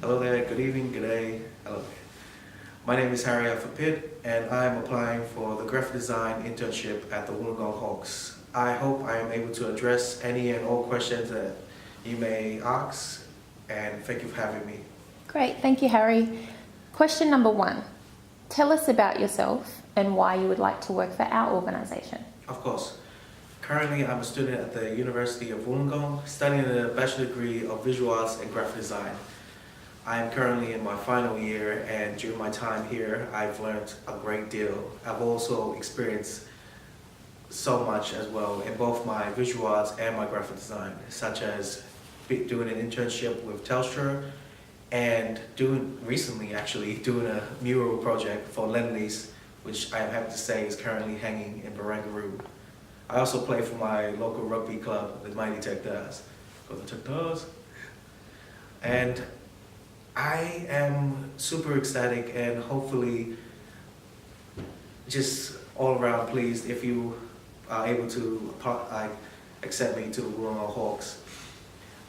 Hello there, good evening, good day, hello there. My name is Harry Pitt, and I am applying for the Graphic Design Internship at the Wollongong Hawks. I hope I am able to address any and all questions that you may ask, and thank you for having me. Great, thank you, Harry. Question number 1. Tell us about yourself and why you would like to work for our organisation. Of course. Currently, I'm a student at the University of Wollongong, studying a bachelor degree of visual arts and graphic design. I am currently in my final year, and during my time here, I've learned a great deal. I've also experienced so much as well in both my visual arts and my graphic design, such as doing an internship with Telstra and recently doing a mural project for Lend-Lease, which I am happy to say is currently hanging in Barangaroo. I also play for my local rugby club, the Mighty Tech-Tars. Go the Tech-Tars. And I am super ecstatic and hopefully just all around pleased if you are able to accept me to the Wollongong Hawks.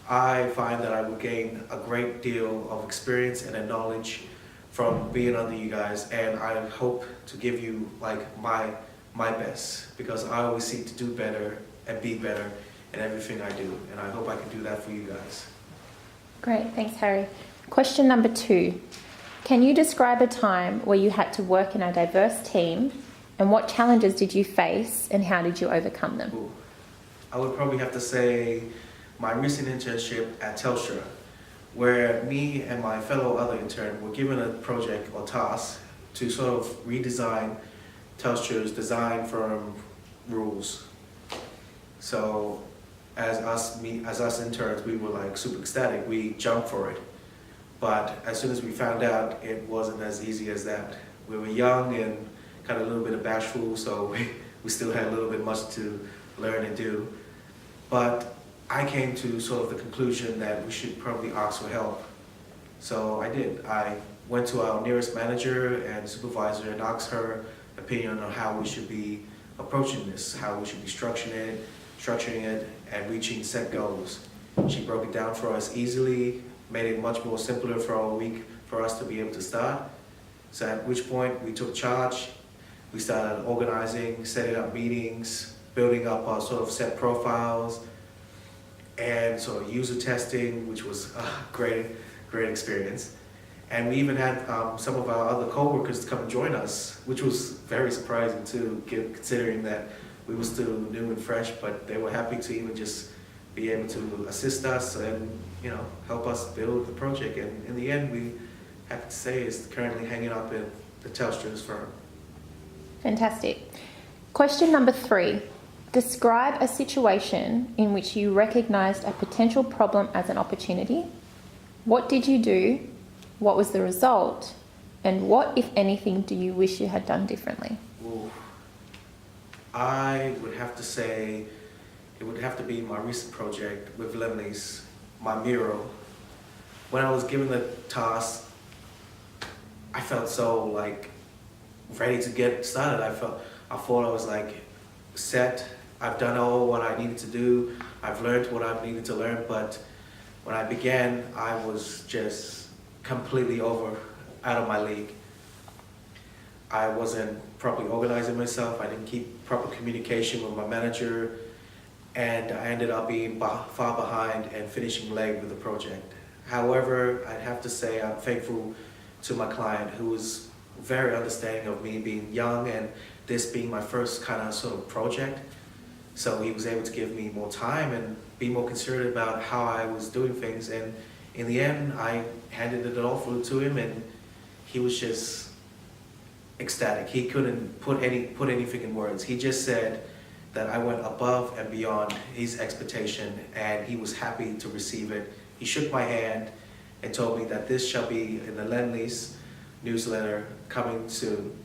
I find that I will gain a great deal of experience and a knowledge from being under you guys, and I hope to give you my best, because I always seek to do better and be better in everything I do, and I hope I can do that for you guys. Great, thanks, Harry. Question number 2. Can you describe a time where you had to work in a diverse team, and what challenges did you face and how did you overcome them? Ooh. I would probably have to say my recent internship at Telstra, where me and my fellow other intern were given a project or task to sort of redesign Telstra's design firm rules. So as us interns, we were like super ecstatic. We jumped for it. But as soon as we found out, it wasn't as easy as that. We were young and kind of a little bit bashful, so we still had a little bit much to learn and do. But I came to sort of the conclusion that we should probably ask for help. So I did. I went to our nearest manager and supervisor and asked her opinion on how we should be approaching this, how we should be structuring it, and reaching set goals. She broke it down for us easily, made it much more simpler for our week for us to be able to start. So at which point we took charge. We started organizing, setting up meetings, building up our sort of set profiles, and sort of user testing, which was a great experience. And we even had some of our other co-workers come and join us, which was very surprising too, considering that we were still new and fresh, but they were happy to even just be able to assist us and help us build the project. And in the end, we have to say it's currently hanging up in the Telstra's firm. Fantastic. Question number 3. Describe a situation in which you recognised a potential problem as an opportunity. What did you do? What was the result? And what, if anything, do you wish you had done differently? Ooh. I would have to say it would have to be my recent project with Lend-Lease, my mural. When I was given the task, I felt so ready to get started. I thought I was set. I've done all what I needed to do. I've learned what I needed to learn, but when I began, I was just completely out of my league. I wasn't properly organizing myself. I didn't keep proper communication with my manager, and I ended up being far behind and finishing late with the project. However, I'd have to say I'm thankful to my client, who was very understanding of me being young and this being my first kind of sort of project. So he was able to give me more time and be more considerate about how I was doing things. And in the end, I handed it all through to him, and he was just ecstatic. He couldn't put anything in words. He just said that I went above and beyond his expectation, and he was happy to receive it. He shook my hand and told me that this shall be in the Lend-Lease newsletter coming soon,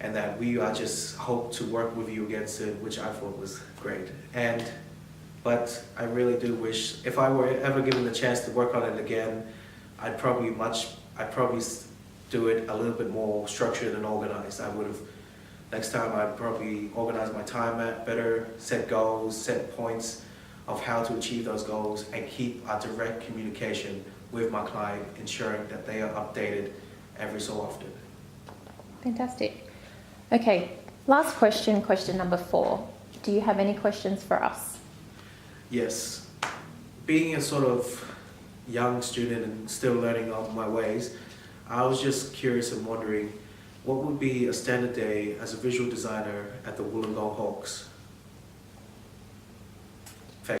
and that we just hope to work with you again soon, which I thought was great. But I really do wish, if I were ever given the chance to work on it again, I'd probably do it a little bit more structured and organized. Next time I'd probably organize my time better, set goals, set points of how to achieve those goals and keep a direct communication with my client, ensuring that they are updated every so often. Fantastic. Okay, last question, question number 4. Do you have any questions for us? Yes, being a sort of young student and still learning on my ways, I was just curious and wondering what would be a standard day as a visual designer at the Wollongong Hawks?